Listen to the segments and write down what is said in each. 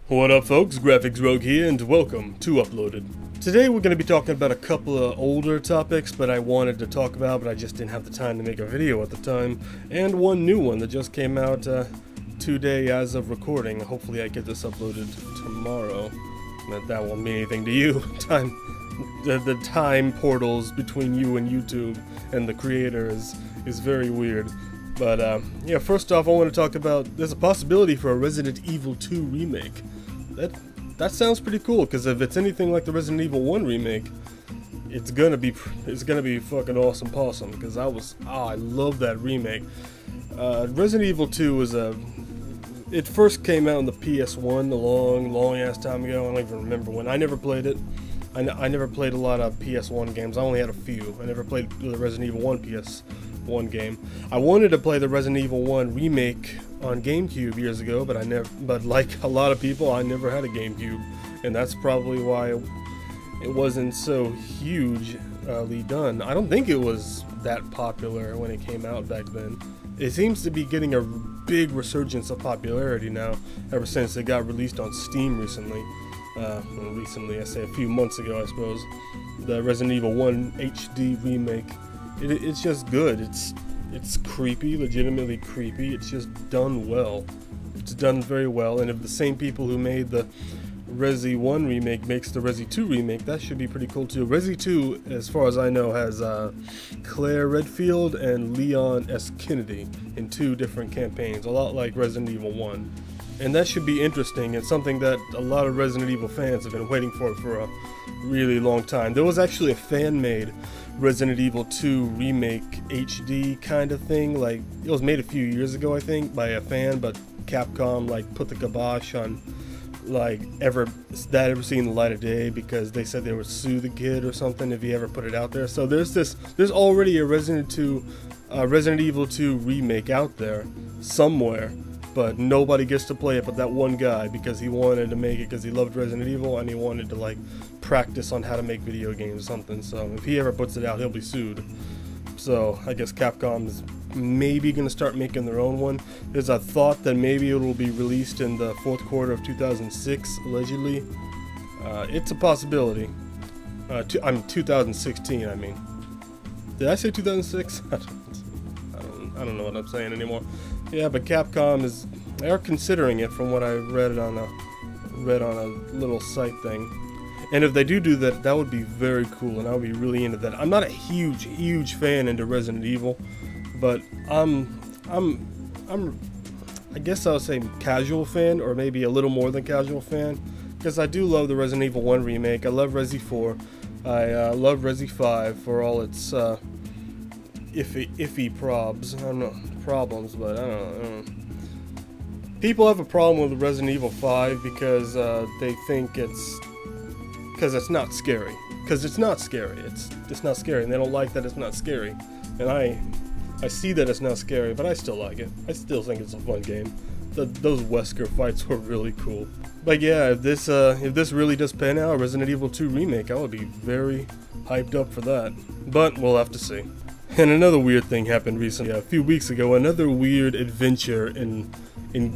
What up folks, Graphics Rogue here and welcome to Uploaded. Today we're going to be talking about a couple of older topics but I wanted to talk about but I just didn't have the time to make a video at the time, and one new one that just came out today as of recording. Hopefully I get this uploaded tomorrow. That won't mean anything to you. The time portals between you and YouTube and the creator is very weird. But yeah, first off I want to talk about there's a possibility for a Resident Evil 2 remake. That sounds pretty cool, because if it's anything like the Resident Evil 1 remake, it's gonna be fucking awesome possum, because I love that remake. Resident Evil 2 was it first came out on the PS1 a long ass time ago. I don't even remember when. I never played it. I never played a lot of PS1 games. I only had a few. I never played the Resident Evil 1 PS1 game. I wanted to play the Resident Evil 1 remake on GameCube years ago, but but like a lot of people, I never had a GameCube, and that's probably why it wasn't so hugely done. I don't think it was that popular when it came out back then. It seems to be getting a big resurgence of popularity now, ever since it got released on Steam recently. Recently, I say a few months ago, I suppose. The Resident Evil 1 HD remake. It's just good. It's creepy, legitimately creepy. It's just done well. It's done very well, and if the same people who made the Resi 1 remake makes the Resi 2 remake, that should be pretty cool too. Resi 2, as far as I know, has Claire Redfield and Leon S. Kennedy in 2 different campaigns, a lot like Resident Evil 1. And that should be interesting, and something that a lot of Resident Evil fans have been waiting for a really long time. There was actually a fan-made Resident Evil 2 remake HD kind of thing. Like, it was made a few years ago, I think, by a fan, but Capcom like put the kibosh on like ever seeing the light of day, because they said they would sue the kid or something if he ever put it out there. So there's already a Resident Evil 2 remake out there somewhere, but nobody gets to play it but that one guy, because he wanted to make it because he loved Resident Evil and he wanted to like practice on how to make video games or something. So if he ever puts it out, he'll be sued. So I guess Capcom is maybe going to start making their own one. There's a thought that maybe it will be released in the 4th quarter of 2006, allegedly. It's a possibility. 2016, I mean. Did I say 2006? I don't know what I'm saying anymore. Yeah, but Capcom they're considering it, from what I read on a little site thing. And if they do that, that would be very cool, and I would be really into that. I'm not a huge fan into Resident Evil, but I guess I would say casual fan, or maybe a little more than casual fan, because I do love the Resident Evil 1 remake. I love Resi 4. I love Resi 5 for all its iffy probs. I don't know, problems, but I don't know. People have a problem with Resident Evil 5 because they think it's not scary. Because it's not scary. It's not scary, and they don't like that it's not scary. And I see that it's not scary, but I still like it. I still think it's a fun game. Those Wesker fights were really cool. But yeah, if this really does pan out, Resident Evil 2 remake, I would be very hyped up for that. But we'll have to see. And another weird thing happened recently, a few weeks ago. Another weird adventure in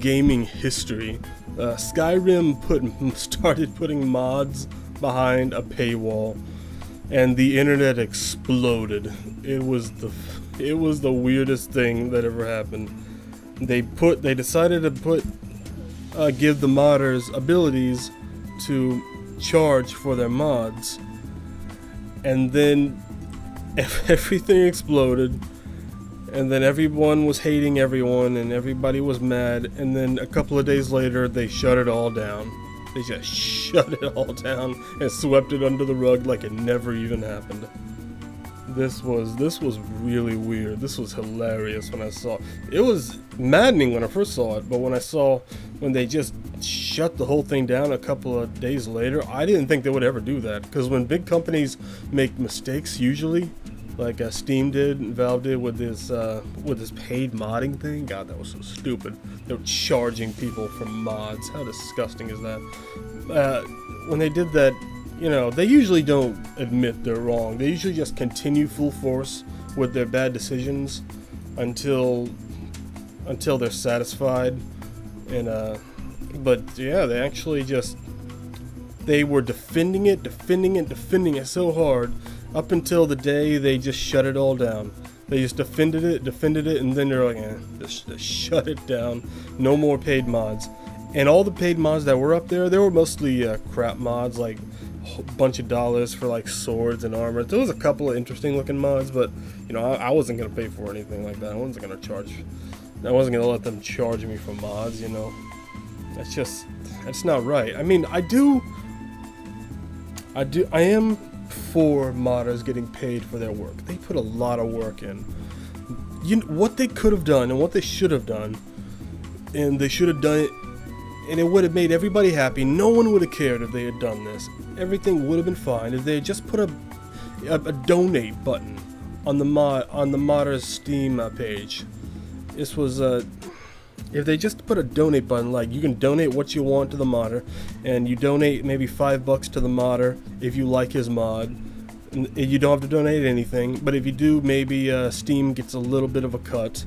gaming history. Skyrim started putting mods behind a paywall, and the internet exploded. It was the weirdest thing that ever happened. They decided to give the modders abilities to charge for their mods, and then everything exploded, and then everyone was hating everyone and everybody was mad, and then a couple of days later they shut it all down. They just shut it all down and swept it under the rug like it never even happened. This was really weird. This was hilarious when I saw it. It was maddening when I first saw it, but when they just shut the whole thing down a couple of days later, I didn't think they would ever do that. Because when big companies make mistakes, usually, like Steam did and Valve did with this paid modding thing, God, that was so stupid. They were charging people for mods. How disgusting is that? When they did that, you know, they usually don't admit they're wrong. They usually just continue full force with their bad decisions until they're satisfied, and But yeah, they actually they were defending it so hard up until the day they just shut it all down. They just defended it, and then they're like, just shut it down. No more paid mods. And all the paid mods that were up there, they were mostly crap mods, like a bunch of dollars for like swords and armor. There was a couple of interesting looking mods, but you know, I wasn't gonna pay for anything like that. I wasn't gonna let them charge me for mods, you know. That's not right. I mean, I am for modders getting paid for their work. They put a lot of work in. You know, what they could have done and what they should have done, and they should have done it, and it would have made everybody happy. No one would have cared if they had done this. Everything would have been fine if they had just put a donate button on the modders Steam page. This was if they just put a donate button, like you can donate what you want to the modder, and you donate maybe $5 to the modder if you like his mod. You don't have to donate anything, but if you do, maybe Steam gets a little bit of a cut,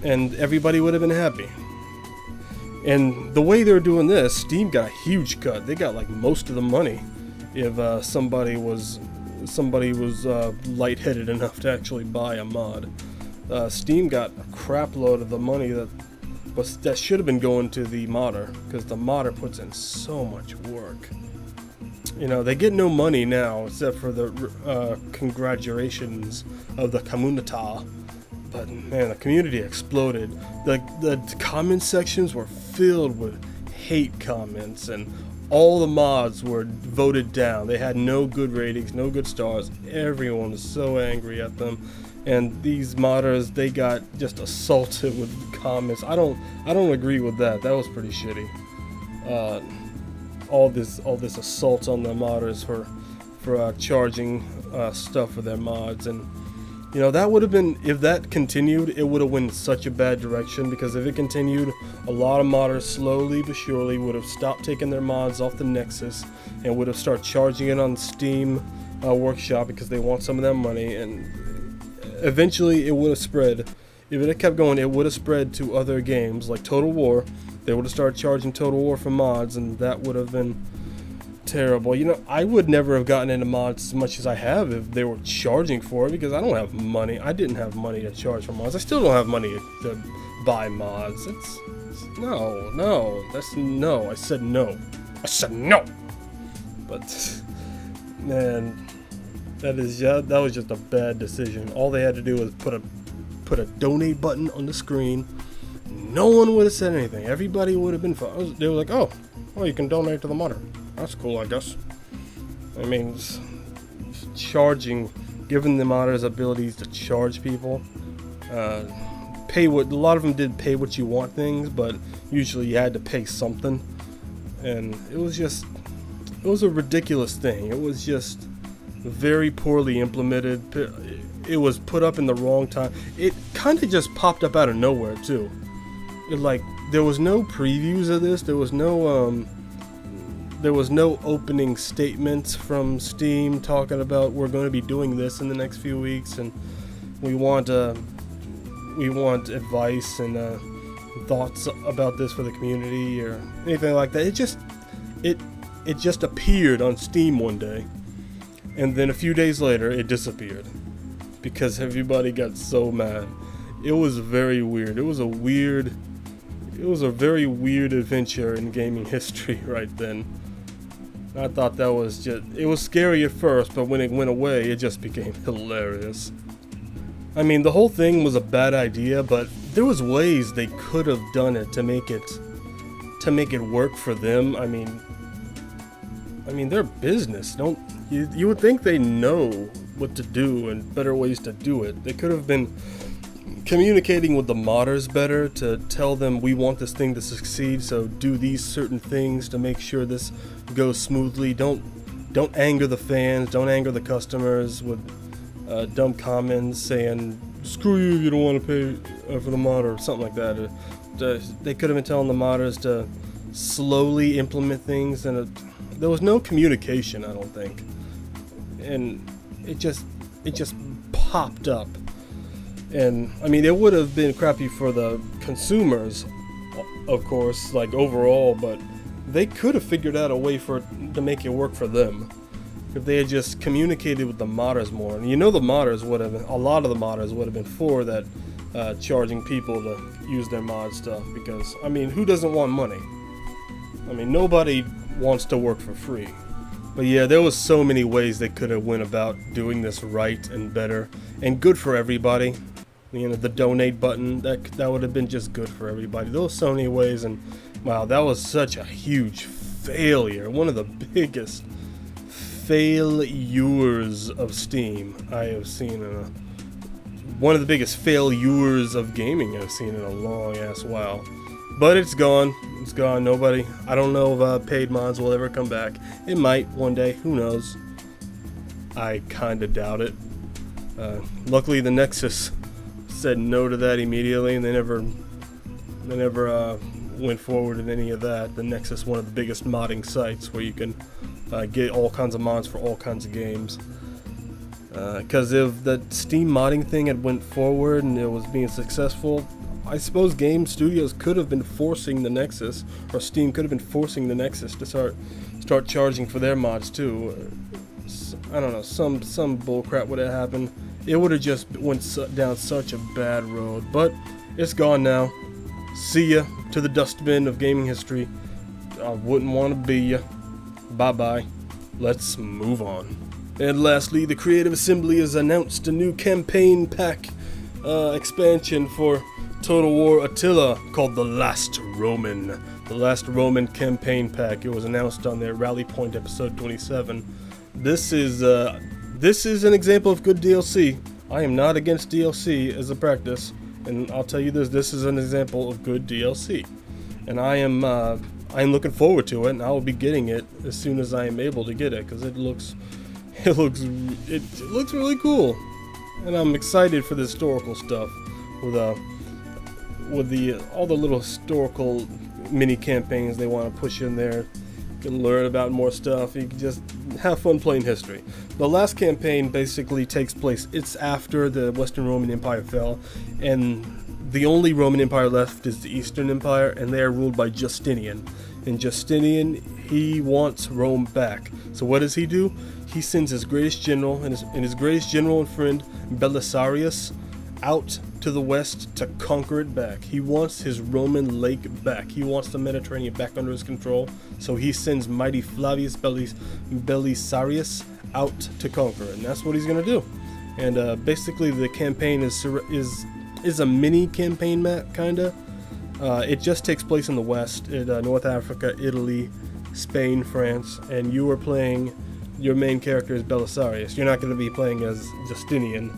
and everybody would have been happy. And the way they're doing this, Steam got a huge cut. They got like most of the money if somebody was lightheaded enough to actually buy a mod. Steam got a crap load of the money that should have been going to the modder, because the modder puts in so much work. You know, they get no money now except for the congratulations of the community. But man, the community exploded. The comment sections were filled with hate comments, and all the mods were voted down. They had no good ratings, no good stars. Everyone was so angry at them. And these modders, they got just assaulted with comments. I don't agree with that. That was pretty shitty. All this assault on the modders for charging stuff for their mods, and you know, that would have been, if that continued, it would have went such a bad direction, because if it continued, a lot of modders slowly but surely would have stopped taking their mods off the Nexus and would have started charging it on Steam Workshop because they want some of that money, and eventually it would have spread. If it had kept going, it would have spread to other games like Total War. They would have started charging Total War for mods, and that would have been terrible. You know, I would never have gotten into mods as much as I have if they were charging for it, because I don't have money. I didn't have money to charge for mods. I still don't have money to buy mods. No. I said no. But man, that was just a bad decision. All they had to do was put a donate button on the screen. No one would have said anything. Everybody would have been fine. They were like, oh, you can donate to the modder. That's cool, I guess. I mean, charging, giving the modders abilities to charge people. A lot of them did pay what you want things, but usually you had to pay something. And it was a ridiculous thing. It was just very poorly implemented. It was put up in the wrong time. It kind of just popped up out of nowhere too. There was no previews of this. There was no opening statements from Steam talking about we're going to be doing this in the next few weeks, and we want advice and thoughts about this for the community or anything like that. It just appeared on Steam one day, and then a few days later it disappeared because everybody got so mad. It was very weird. It was a very weird adventure in gaming history right then. I thought that was it was scary at first, but when it went away, it just became hilarious. I mean, the whole thing was a bad idea, but there was ways they could have done it to make it work for them. I mean, their business. You would think they know what to do and better ways to do it. They could have been communicating with the modders better to tell them we want this thing to succeed, so do these certain things to make sure this goes smoothly. Don't anger the fans, don't anger the customers with dumb comments saying screw you if you don't want to pay for the mod or something like that. They could have been telling the modders to slowly implement things, and there was no communication, I don't think, and it just popped up. And I mean, it would have been crappy for the consumers of course, like overall, but they could have figured out a way to make it work for them if they had just communicated with the modders more. And you know, the modders would have been, a lot of the modders would have been for that, charging people to use their mod stuff, because I mean, who doesn't want money? I mean, nobody wants to work for free. But yeah, there was so many ways they could have went about doing this right and better and good for everybody. You know, the donate button, that would have been just good for everybody. There was so many ways, and wow, that was such a huge failure. One of the biggest failures of Steam I have seen one of the biggest failures of gaming I've seen in a long ass while. But it's gone. It's gone. Nobody. I don't know if paid mods will ever come back. It might one day. Who knows? I kind of doubt it. Luckily, the Nexus said no to that immediately, and they never went forward in any of that. The Nexus, one of the biggest modding sites where you can get all kinds of mods for all kinds of games. Because if the Steam modding thing had went forward and it was being successful, I suppose game studios could have been forcing the Nexus, or Steam could have been forcing the Nexus to start charging for their mods too. I don't know, some bullcrap would have happened. It would have just went down such a bad road, but it's gone now. See ya to the dustbin of gaming history. I wouldn't want to be ya. Bye bye. Let's move on. And lastly, the Creative Assembly has announced a new campaign pack expansion for Total War Attila called The Last Roman. The Last Roman campaign pack. It was announced on their Rally Point episode 27. This is an example of good DLC. I am not against DLC as a practice, and I'll tell you this is an example of good DLC. And I am looking forward to it, and I will be getting it as soon as I am able to get it, because it looks really cool. And I'm excited for the historical stuff with all the little historical mini campaigns they want to push in there. You can learn about more stuff. You can just have fun playing history. The last campaign basically takes place, it's after the Western Roman Empire fell, and the only Roman Empire left is the Eastern Empire, and they are ruled by Justinian. And Justinian, he wants Rome back. So what does he do? He sends his greatest general and his greatest general and friend Belisarius out to the west to conquer it back. He wants his Roman lake back. He wants the Mediterranean back under his control. So he sends mighty Flavius Belisarius out to conquer it, and that's what he's gonna do. And basically, the campaign is a mini campaign map, kinda. It just takes place in the west, in North Africa, Italy, Spain, France, and you are playing. Your main character is Belisarius. You're not going to be playing as Justinian.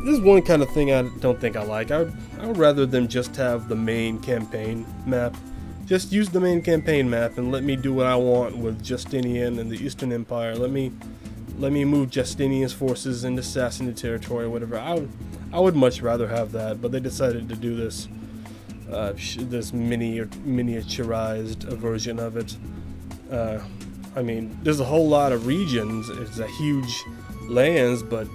This is one kind of thing I don't think I like. I would rather them just have the main campaign map. Just use the main campaign map and let me do what I want with Justinian and the Eastern Empire. Let me move Justinian's forces into Sassanid territory or whatever. I would much rather have that, but they decided to do this this miniaturized version of it. I mean, there's a whole lot of regions. It's a huge lands, but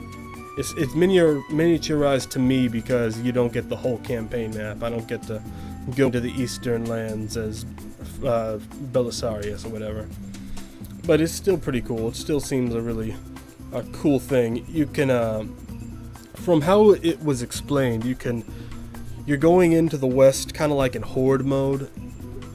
it's miniaturized to me because you don't get the whole campaign map. I don't get to go to the eastern lands as Belisarius or whatever. But it's still pretty cool. It still seems a cool thing. You can, from how it was explained, you're going into the west kind of like in horde mode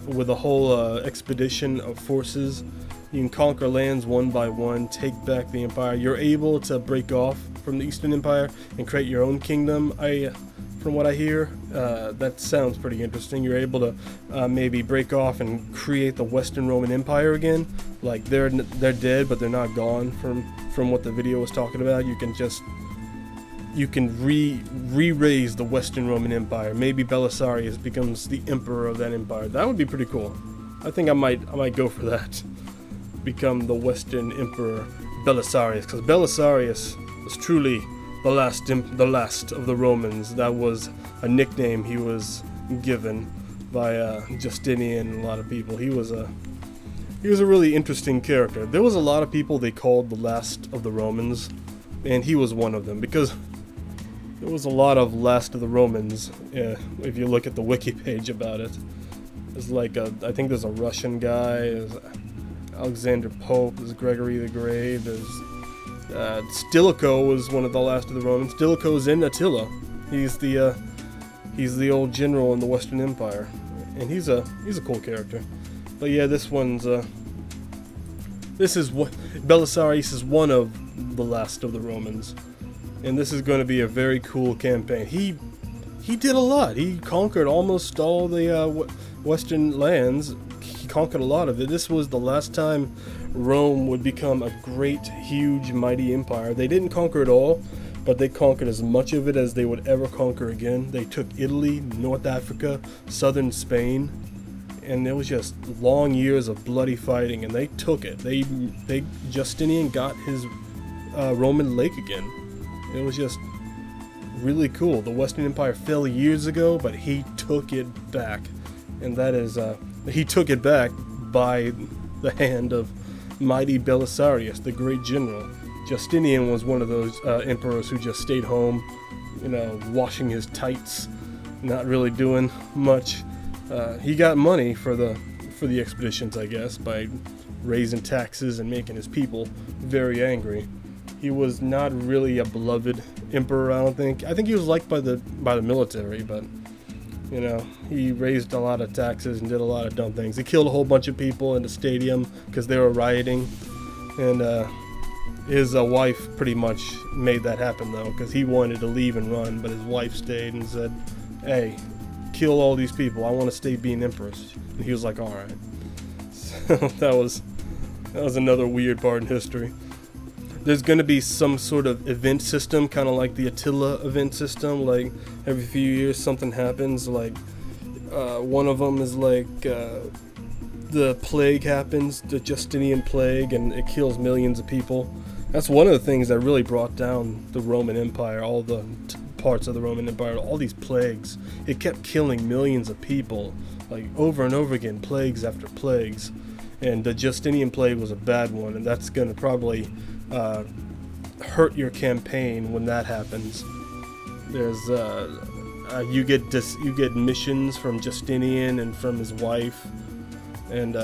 with a whole expedition of forces. You can conquer lands one by one, take back the empire. You're able to break off from the Eastern Empire and create your own kingdom. From what I hear, that sounds pretty interesting. You're able to maybe break off and create the Western Roman Empire again. Like they're dead, but they're not gone from what the video was talking about. You can re-raise the Western Roman Empire. Maybe Belisarius becomes the emperor of that empire. That would be pretty cool. I think I might go for that. Become the Western Emperor Belisarius, because Belisarius was truly the last of the Romans. That was a nickname he was given by Justinian and a lot of people. He was a really interesting character. There was a lot of people they called the last of the Romans, and he was one of them, because there was a lot of Last of the Romans. If you look at the wiki page about it, there's like I think there's a Russian guy, there's Alexander Pope, there's Gregory the Great, there's Stilicho was one of the last of the Romans. Stilicho's in Attila. He's the old general in the Western Empire, and he's a cool character. But yeah, this one's this is what Belisarius is one of the last of the Romans, and this is going to be a very cool campaign. He did a lot. He conquered almost all the Western lands. He conquered a lot of it. This was the last time Rome would become a great, huge, mighty empire. They didn't conquer it all, but they conquered as much of it as they would ever conquer again. They took Italy, North Africa, southern Spain, and it was just long years of bloody fighting, and they took it. Justinian got his Roman lake again. It was just really cool. The Western Empire fell years ago, but he took it back, and that is he took it back by the hand of mighty Belisarius, the great general. Justinian was one of those emperors who just stayed home, you know, washing his tights, not really doing much. He got money for the expeditions, I guess, by raising taxes and making his people very angry. He was not really a beloved emperor, I don't think. I think he was liked by the military, but you know, he raised a lot of taxes and did a lot of dumb things. He killed a whole bunch of people in the stadium because they were rioting, and his wife pretty much made that happen, though, because he wanted to leave and run, but his wife stayed and said, hey, kill all these people, I want to stay being empress. And he was like, alright. So that was another weird part in history. There's going to be some sort of event system, kind of like the Attila event system. Like every few years something happens. Like one of them is like the plague happens, the Justinian plague, and it kills millions of people. That's one of the things that really brought down the Roman Empire, all the parts of the Roman Empire, all these plagues. It kept killing millions of people, like over and over again, plagues after plagues. And the Justinian plague was a bad one, and that's going to probably hurt your campaign when that happens. There's you get missions from Justinian and from his wife, and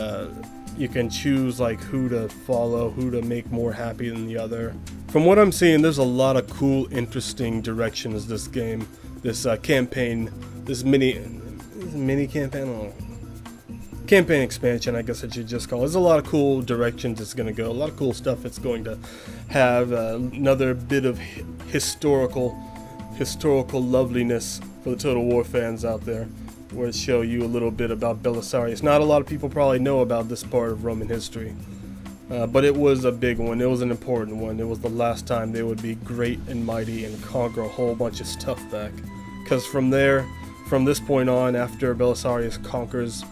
you can choose like who to follow, who to make more happy than the other. From what I'm seeing, there's a lot of cool, interesting directions this game, this campaign, this mini campaign. Campaign expansion, I guess I should just call it. There's a lot of cool directions it's going to go, a lot of cool stuff it's going to have, another bit of historical loveliness for the Total War fans out there, where it show you a little bit about Belisarius. Not a lot of people probably know about this part of Roman history, but it was a big one, it was an important one. It was the last time they would be great and mighty and conquer a whole bunch of stuff back, because from this point on, after Belisarius conquers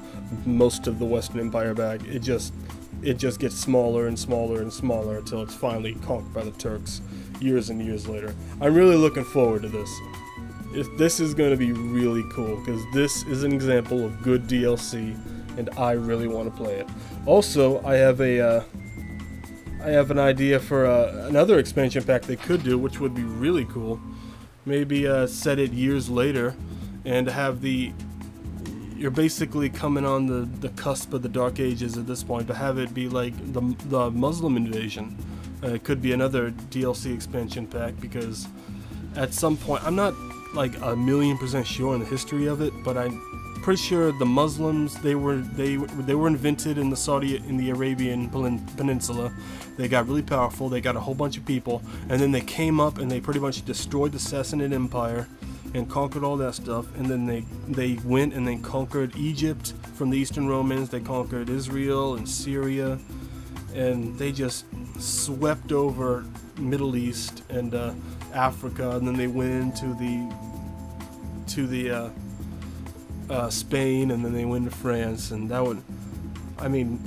most of the Western Empire back, it just gets smaller and smaller and smaller until it's finally conquered by the Turks years and years later. I'm really looking forward to this. This is going to be really cool, because this is an example of good DLC, and I really want to play it. Also, I have an idea for another expansion pack they could do, which would be really cool. Maybe set it years later and have you're basically coming on the cusp of the Dark Ages at this point, but have it be like the Muslim invasion. It could be another DLC expansion pack, because at some point, I'm not like 1,000,000% sure on the history of it, but I'm pretty sure the Muslims, they were invented in the Arabian Peninsula. They got really powerful, they got a whole bunch of people, and then they came up and they pretty much destroyed the Sassanid Empire and conquered all that stuff, and then they went and they conquered Egypt from the Eastern Romans, they conquered Israel and Syria, and they just swept over Middle East and Africa, and then they went into the Spain, and then they went to France, and that would, I mean,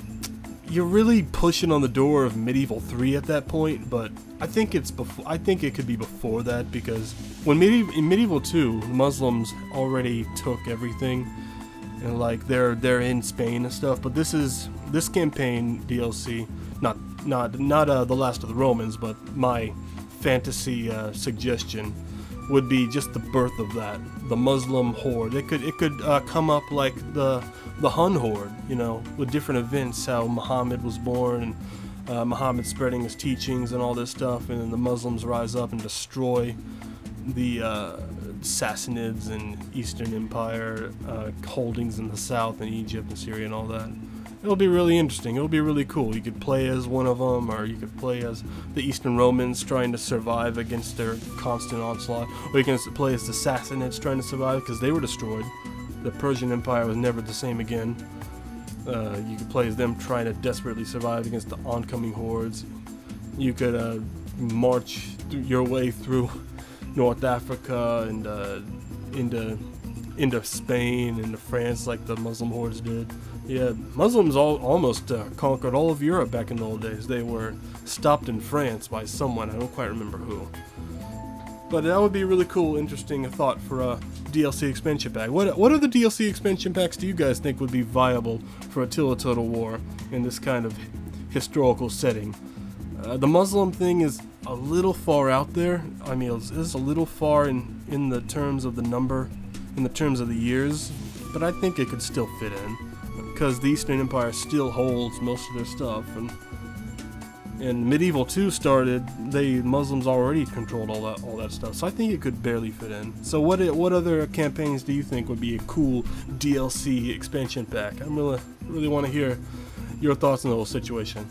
you're really pushing on the door of Medieval 3 at that point, but I think it's before. I think it could be before that, because when in Medieval 2, the Muslims already took everything, and like they're in Spain and stuff. But this campaign DLC, not the Last of the Romans, but my fantasy suggestion would be just the birth of that, the Muslim horde. It could come up like the Hun horde, you know, with different events, how Muhammad was born, and Muhammad spreading his teachings and all this stuff, and then the Muslims rise up and destroy the Sassanids and Eastern Empire holdings in the south and Egypt and Syria and all that. It'll be really interesting. It'll be really cool. You could play as one of them, or you could play as the Eastern Romans trying to survive against their constant onslaught, or you can play as the Sassanids trying to survive because they were destroyed. The Persian Empire was never the same again. You could play as them trying to desperately survive against the oncoming hordes. You could march your way through North Africa and into Spain, into France, like the Muslim hordes did. Yeah, Muslims almost conquered all of Europe back in the old days. They were stopped in France by someone, I don't quite remember who. But that would be a really cool, interesting thought for a DLC expansion pack. What other DLC expansion packs do you guys think would be viable for Attila Total War in this kind of historical setting? The Muslim thing is a little far out there. I mean, it's a little far in the terms of the number, in the terms of the years, but I think it could still fit in, because the Eastern Empire still holds most of their stuff, and Medieval 2 started, Muslims already controlled all that stuff, so I think it could barely fit in. So what other campaigns do you think would be a cool DLC expansion pack? I really want to hear your thoughts on the whole situation.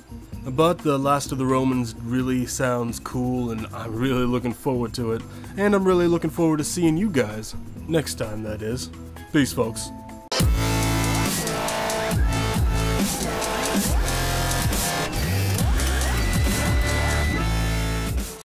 But the Last of the Romans really sounds cool, and I'm really looking forward to it, and I'm really looking forward to seeing you guys next time, that is. Peace, folks.